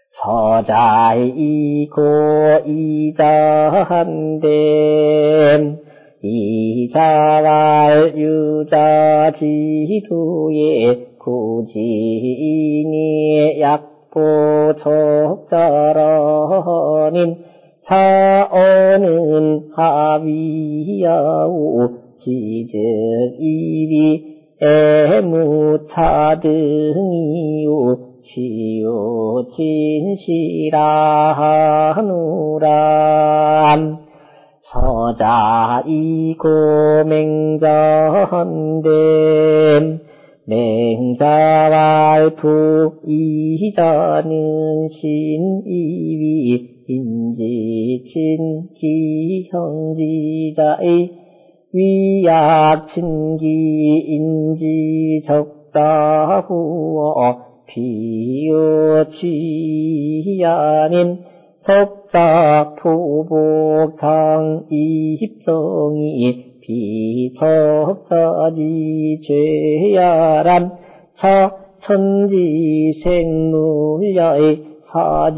서자이고 이자한됨 이자왈 유자지두에 구지인이 약보적자라님 차어는 하위야우 지적이비 애무차등이유 시요 진시라하누람 서자이고 맹자한됨 맹자왈부 이자는 신이위 인지친 기형지자의 위약친기 인지적자후어 비유취야님 적자토복장입정이 비적자지 죄야람 차천지생물야의 사지일본이연을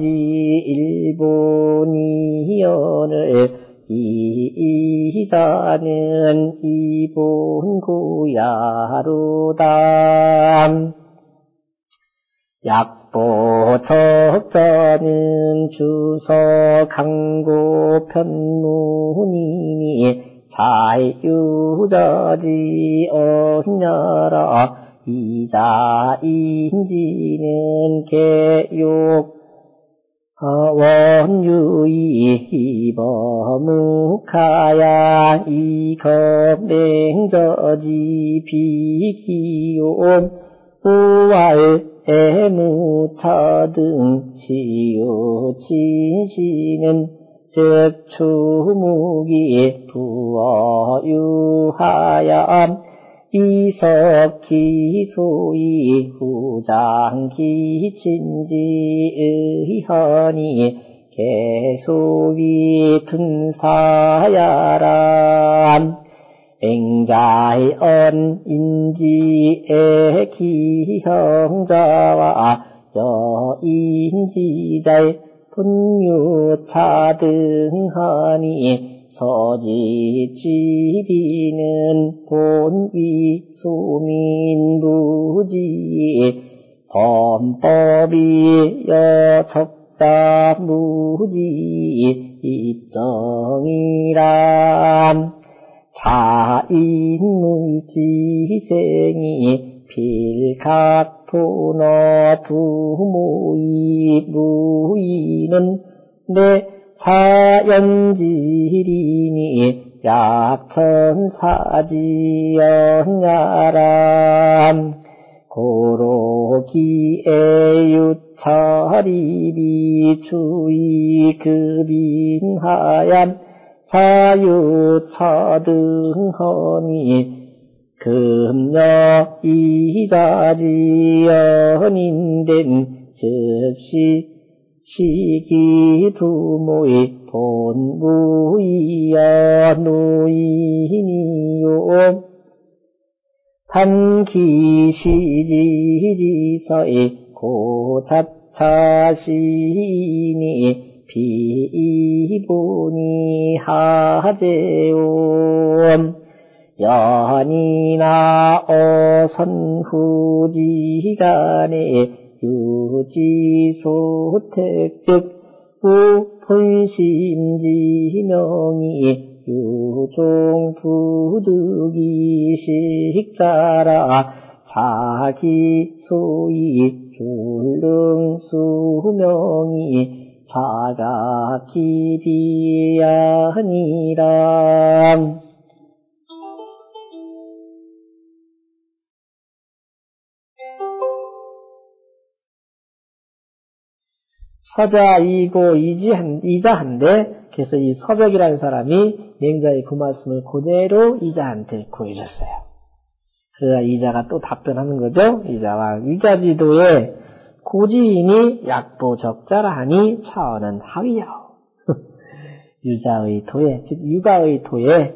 이자는 이본구야루담 약보적자는 주석강고 편무님이 자유자지 언냐라 이자인지는 개욕 원유이 버묵하야 이겁맹저지 비기용 우왈 애무차등 시유친시는 즉 추무기 부어유하야 이석기소이 후장기친지의헌이 계속이 둔사야람 맹자의 언인지의 기형자와 여인지자의 분유차등하니 서지취비는 본위 소민무지 범법이 여적자무지 입정이람 자인물지생이 필각토너 부모이 무이는 내 자연지리니 약천사지연야람 고로기에유차리비 주의급인하얌 자유차등허니 금여 이자지연인된 즉시 시기 부모의 본무이야 노인이요 단기시지지서의 고잡차시니 비본이 하제온 연이나 어선후지간에 유지소택즉 우본심지명이 유종부득이 식자라 자기소이 줄릉수명이 좌각기비야니라 서자이고 이자한데 그래서 이 서적이라는 사람이 맹자의 그 말씀을 그대로 이자한테 구해줬어요. 그러자 이자가 또 답변하는 거죠. 이자와 유자지도에 고지인이 약보적자라 하니 차어는 하위야오. 유자의 도에 즉 육아의 도에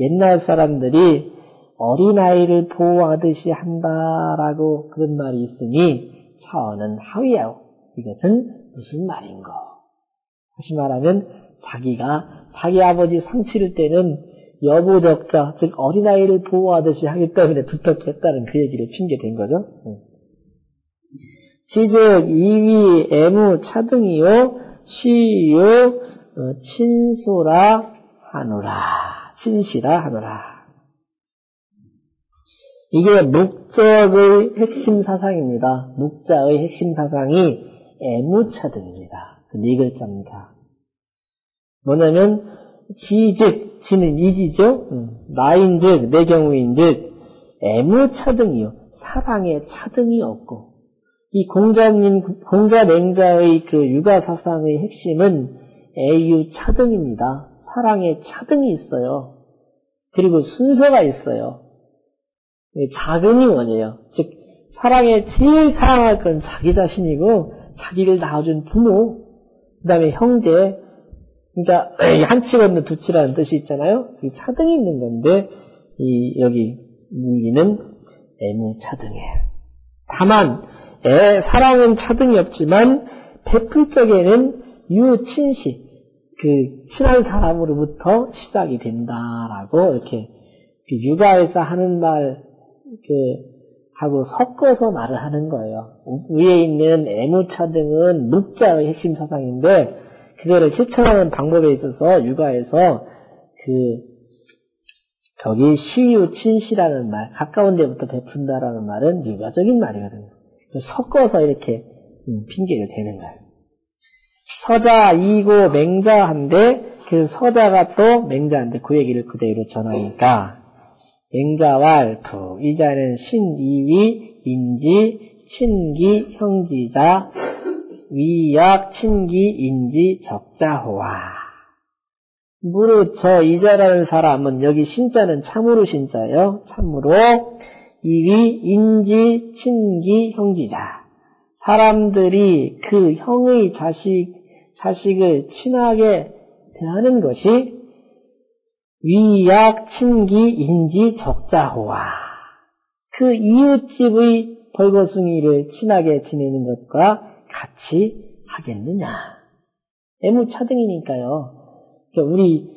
옛날 사람들이 어린아이를 보호하듯이 한다라고 그런 말이 있으니 차원은 하위하오. 이것은 무슨 말인고? 다시 말하면 자기가 자기 아버지 상 치를 때는 여보적자, 즉 어린아이를 보호하듯이 하기 때문에 두텁했다는 그 얘기를 핑계댄 거죠. 지즉 이위 애무 차등이요 시요 친소라 하노라. 친시라 하노라. 이게 묵적의 핵심 사상입니다. 묵자의 핵심 사상이 애무차등입니다. 그 네 글자입니다. 뭐냐면 지즉, 지는 이지죠. 나인즉, 내 경우인즉 애무차등이요. 사랑에 차등이 없고 이 공자맹자의 그 육아사상의 핵심은 애유차등입니다. 사랑에 차등이 있어요. 그리고 순서가 있어요. 자근이 원해요. 즉 사랑에 제일 사랑할 건 자기 자신이고 자기를 낳아준 부모, 그 다음에 형제. 그러니까 한치 건너 두치라는 뜻이 있잖아요. 그 차등이 있는 건데 여기 무기는 애무차등이에요. 다만 사랑은 차등이 없지만 베풀 적에는 유친시, 그 친한 사람으로부터 시작이 된다라고 이렇게 육아에서 하는 말 하고 섞어서 말을 하는 거예요. 위에 있는 애무차등은 묵자의 핵심 사상인데 그거를 실천하는 방법에 있어서 육아에서 거기 시유친시라는 말, 가까운 데부터 베푼다라는 말은 육아적인 말이거든요. 섞어서 이렇게 핑계를 대는 거예요. 서자, 이고, 맹자한데 그래서 서자가 또 맹자한테 그 얘기를 그대로 전하니까 맹자왈부 이 자는 신이위 인지 친기 형지자 위약 친기 인지 적자호와. 무릇 저 이자라는 사람은 여기 신자는 참으로 신자예요. 참으로 이위 인지 친기 형지자. 사람들이 그 형의 자식을 친하게 대하는 것이 위약 친기 인지 적자호와. 그 이웃집의 벌거숭이를 친하게 지내는 것과 같이 하겠느냐. 애무차등이니까요. 그러니까 우리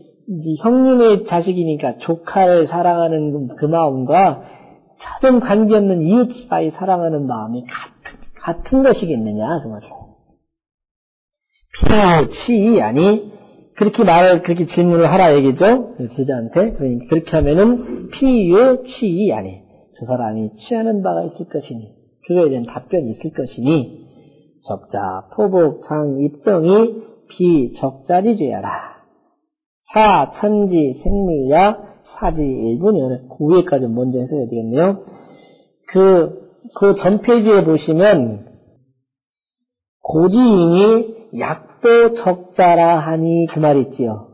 형님의 자식이니까 조카를 사랑하는 그 마음과 차등 관계없는 이웃집아이 사랑하는 마음이 같은 것이겠느냐 그 말이에요. 피치 아니 그렇게 질문을 하라 얘기죠. 제자한테. 그러니까 그렇게 하면은 피유취 아니 저 사람이 취하는 바가 있을 것이니 그거에 대한 답변이 있을 것이니 적자, 포복, 장, 입정이 비적자지죄야라. 차, 천지, 생물야, 사지, 일분열. 그 위에까지 먼저 했어야 되겠네요. 그 전 페이지에 보시면 고지인이 약보 적자라 하니 그 말 있지요.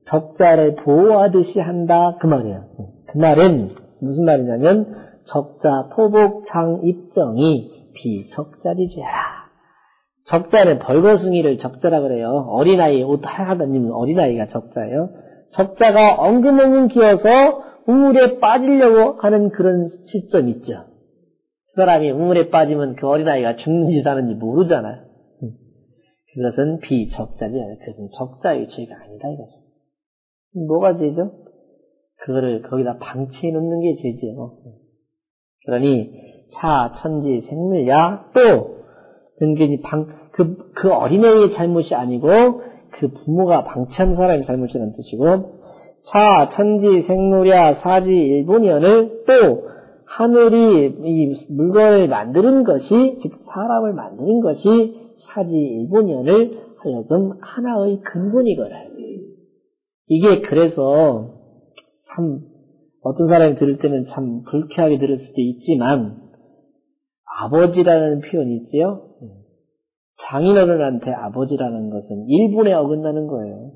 적자를 보호하듯이 한다 그 말이에요. 그 말은 무슨 말이냐면 적자, 포복, 장, 입정이 비적자지죄야라. 적자는 벌거숭이를 적자라 그래요. 어린아이, 옷 하다님 어린아이가 적자예요. 적자가 엉금엉금 기어서 우물에 빠지려고 하는 그런 시점 있죠. 그 사람이 우물에 빠지면 그 어린아이가 죽는지 사는지 모르잖아요. 그것은 비적자지예요. 그것은 적자의 죄가 아니다 이거죠. 뭐가 죄죠? 그거를 거기다 방치해 놓는 게 죄지요. 그러니 차, 천지, 생물야 또 은근히 그 어린애의 잘못이 아니고 그 부모가 방치한 사람의 잘못이라는 뜻이고 차, 천지, 생물야, 사지, 일본연을 또 하늘이 이 물건을 만드는 것이 즉 사람을 만드는 것이 사지, 일본연을 하여금 하나의 근본이거라. 이게 그래서 참 어떤 사람이 들을 때는 참 불쾌하게 들을 수도 있지만 아버지라는 표현이 있지요. 장인어른한테 아버지라는 것은 일본에 어긋나는 거예요.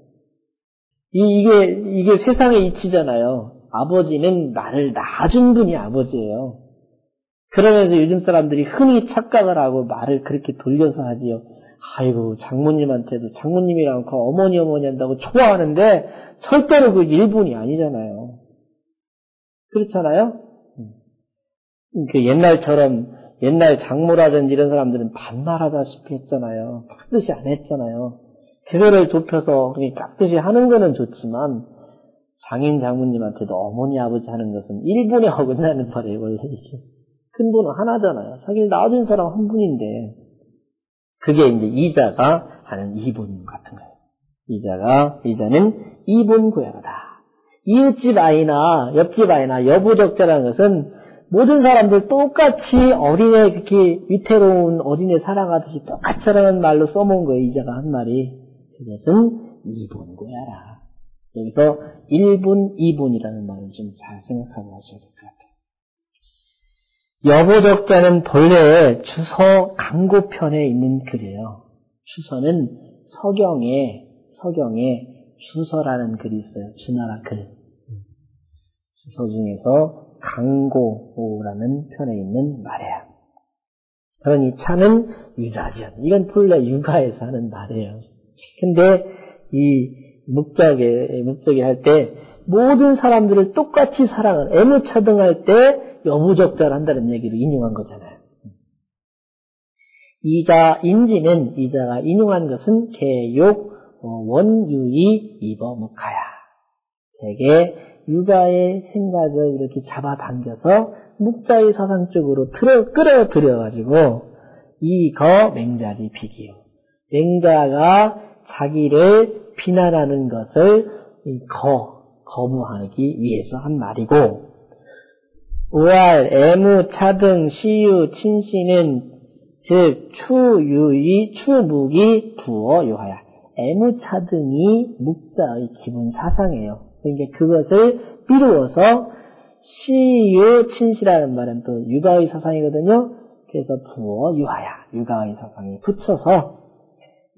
이게 세상의 이치잖아요. 아버지는 나를 낳아준 분이 아버지예요. 그러면서 요즘 사람들이 흔히 착각을 하고 말을 그렇게 돌려서 하지요. 아이고 장모님한테도 장모님이랑 그 어머니 한다고 좋아하는데 절대로 그 일본이 아니잖아요. 그렇잖아요? 그 옛날처럼, 옛날 장모라든지 이런 사람들은 반말하다시피 했잖아요. 깍듯이 안 했잖아요. 그거를 좁혀서 깍듯이 하는 거는 좋지만, 장인 장모님한테도 어머니 아버지 하는 것은 일본에 어긋나는 말이에요, 원래 이게. 큰 분은 하나잖아요. 자기를 낳아준 사람 한 분인데, 그게 이제 이자가 하는 이분 같은 거예요. 이자는 이분 고야로다. 이웃집 아이나 옆집 아이나 여부적자라는 것은 모든 사람들 똑같이 어린애, 그렇게 위태로운 어린애 사랑하듯이 똑같이 하라는 말로 써먹은 거예요, 이자가 한 말이. 그것은 이분 고야라. 여기서 1분, 2분이라는 말을 좀 잘 생각하고 하셔야 될 것 같아요. 여보적자는 본래 주서 강고편에 있는 글이에요. 주서는 서경에 주서라는 글이 있어요. 주나라 글. 주서 중에서 강고라는 편에 있는 말이에요. 그러니 차는 유자지연. 이건 본래 육아에서 하는 말이에요. 근데 이 목적에 할 때 모든 사람들을 똑같이 사랑을 애무차등할 때 여부적자를 한다는 얘기를 인용한 거잖아요. 인지는 이자가 인용한 것은 개욕 원유이 이버묵하야. 되게 육아의 생각을 이렇게 잡아당겨서 묵자의 사상 쪽으로 끌어들여가지고 이거 맹자지 비기요. 맹자가 자기를 비난하는 것을 거부하기 위해서 한 말이고, 우알, 애무, 차등, 시유, 친시는 즉 추유이, 추묵이 부어 요하야. 애무, 차등이 묵자의 기본 사상이에요. 그러니까 그것을 미루어서 시유, 친시라는 말은 또 육아의 사상이거든요. 그래서 부어 유하야. 육아의 사상이 붙여서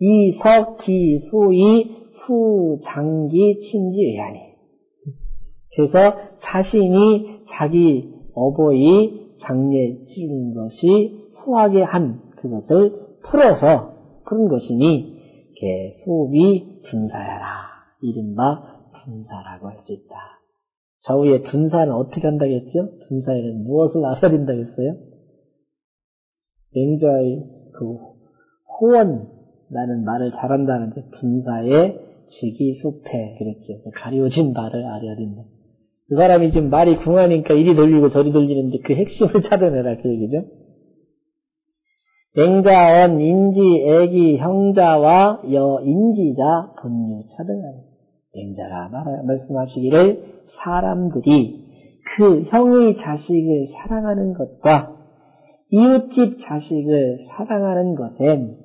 이석, 기, 소이, 후, 장기, 친지, 외하니. 그래서 자신이 자기 어버이 장례 찍은 것이 후하게 한 그것을 푸른 것이니 소위 둔사야라. 이른바 둔사라고 할 수 있다. 저 위에 둔사는 어떻게 한다겠죠? 둔사에는 무엇을 알아야된다고 했어요? 맹자의 그 호언라는 말을 잘한다는데 둔사의 직이 소패 그랬죠. 가리워진 말을 알아야 된다. 그 사람이 지금 말이 궁하니까 이리 돌리고 저리 돌리는데 그 핵심을 찾아내라 그 얘기죠. 맹자언 인지 애기 형자와 여인지자 본유 차등하니. 맹자가 말씀하시기를 사람들이 그 형의 자식을 사랑하는 것과 이웃집 자식을 사랑하는 것엔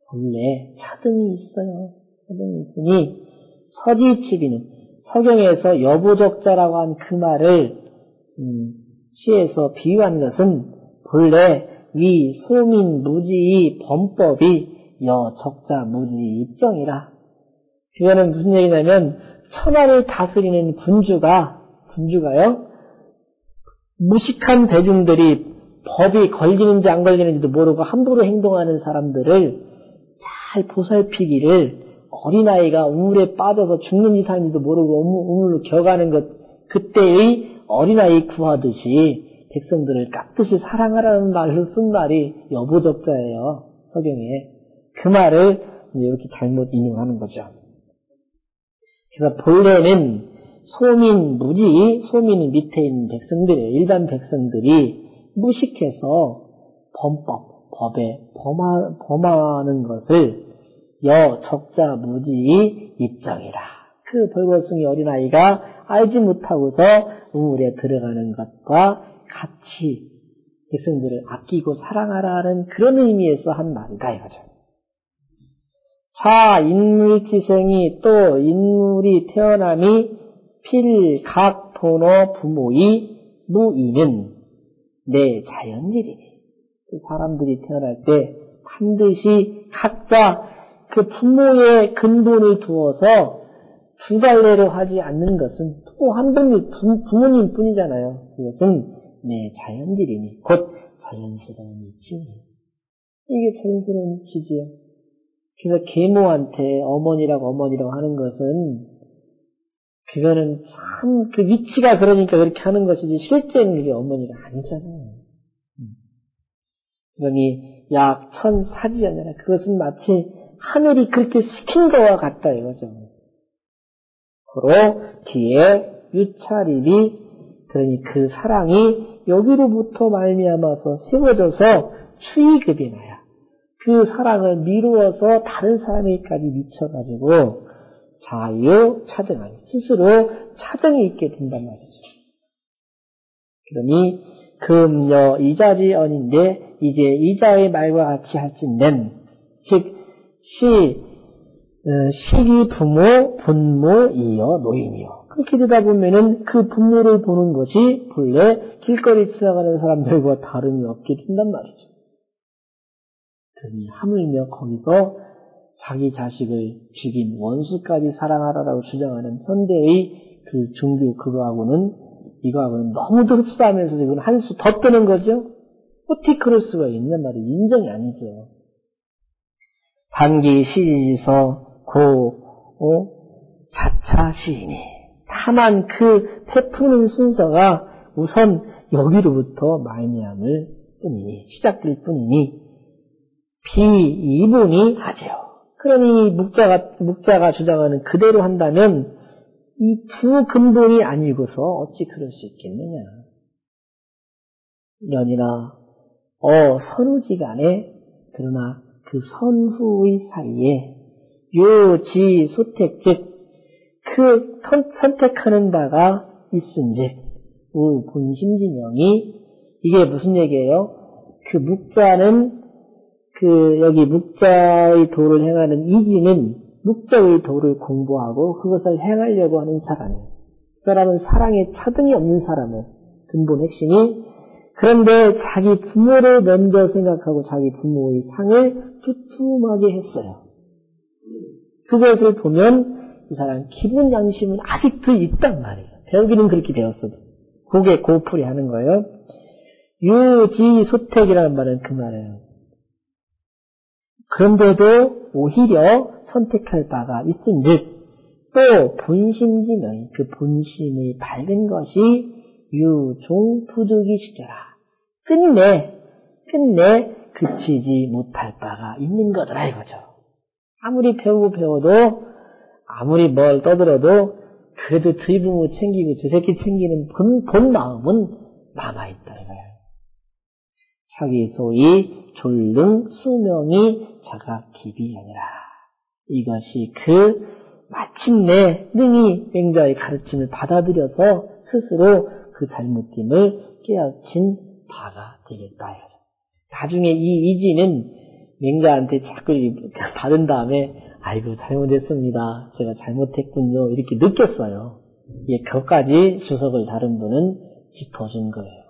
본래 차등이 있어요. 차등이 있으니 서지치비는 서경에서 여보적자라고 한 그 말을 취해서 비유한 것은 본래 위 소민 무지의 범법이 여적자 무지의 입정이라. 그거는 무슨 얘기냐면 천하를 다스리는 군주가요 무식한 대중들이 법이 걸리는지 안 걸리는지도 모르고 함부로 행동하는 사람들을 잘 보살피기를 어린아이가 우물에 빠져서 죽는 짓 하는지도 모르고 우물로 겨가는 것, 그때의 어린아이 구하듯이 백성들을 깍듯이 사랑하라는 말로 쓴 말이 여보적자예요. 서경에. 그 말을 이렇게 잘못 인용하는 거죠. 그래서 본래는 소민은 밑에 있는 백성들이에요. 일반 백성들이 무식해서 법에 범하는 것을 여적자 무지의 입장이라. 그 벌거숭이 어린아이가 알지 못하고서 우물에 들어가는 것과 같이 백성들을 아끼고 사랑하라는 그런 의미에서 한 말이다 이거죠. 자, 인물지생이 또 인물이 태어남이 필각 본어 부모의 무이는 내 자연질이니. 그 사람들이 태어날 때 반드시 각자 그 부모의 근본을 두어서 두 갈래로 하지 않는 것은 또 한 분이 부모님 뿐이잖아요. 그것은 내 자연질이니 곧 자연스러운 이치니. 이게 자연스러운 이치지요. 그래서 계모한테 어머니라고 하는 것은 그거는 참 그 위치가 그러니까 그렇게 하는 것이지 실제는 그게 어머니가 아니잖아요. 그러니 약 천사지연이라 그것은 마치 하늘이 그렇게 시킨 것과 같다 이거죠. 그로 뒤에 유찰입이 그러니 그 사랑이 여기로부터 말미암아서 세워져서 추이급이 나야. 그 사랑을 미루어서 다른 사람에게까지 미쳐가지고 자유 차등하니 스스로 차등이 있게 된단 말이죠. 그러니 금여 이자지언인데 이제 이자의 말과 같이 할진된 즉 시기 부모 본모 이어 노인이요. 그렇게 되다 보면은 그 부모를 보는 것이 본래 길거리 지나가는 사람들과 다름이 없게 된단 말이죠. 그러니 하물며 거기서 자기 자식을 죽인 원수까지 사랑하라라고 주장하는 현대의 그 종교 이거하고는 너무도 흡사하면서 지금 한 수 더 뜨는 거죠? 어떻게 그럴 수가 있냔 말이에요. 인정이 아니죠. 단기 시지서 자차 시인이 다만 그 베푸는 순서가 우선 여기로부터 말미암을 뿐이니 시작될 뿐이니 비이분이 하지요. 그러니 묵자가 주장하는 그대로 한다면 이 두 근본이 아니고서 어찌 그럴 수 있겠느냐. 연이나 선후지간에 그러나 그 선후의 사이에 요지 소택 즉 그 선택하는 바가 있은즉 우 본심지명이 이게 무슨 얘기예요? 그 묵자는 여기 묵자의 도를 행하는 이지는 묵자의 도를 공부하고 그것을 행하려고 하는 사람이에요. 그 사람은 사랑에 차등이 없는 사람의 근본 핵심이 그런데 자기 부모를 먼저 생각하고 자기 부모의 상을 두툼하게 했어요. 그것을 보면 이 사람 기본 양심은 아직도 있단 말이에요. 배우기는 그렇게 배웠어도. 그게 고풀이 하는 거예요. 유지소택이라는 말은 그 말이에요. 그런데도 오히려 선택할 바가 있은즉 또 본심지명이 그 본심의 밝은 것이 유종부득이 시켜라. 끝내 그치지 못할 바가 있는 거더라 이거죠. 아무리 배워도 아무리 뭘 떠들어도 그래도 저희 부모 챙기고 저 새끼 챙기는 본 마음은 남아있다 이거예요. 자기 소위 졸릉 수명이 자가 기비 아니라 이것이 그 마침내 능히 맹자의 가르침을 받아들여서 스스로 그 잘못됨을 깨우친 바가 되겠다 이거죠. 나중에 이 이지는 맹자한테 자꾸 받은 다음에 아이고 잘못했습니다. 제가 잘못했군요. 이렇게 느꼈어요. 그것까지 주석을 다른 분은 짚어준 거예요.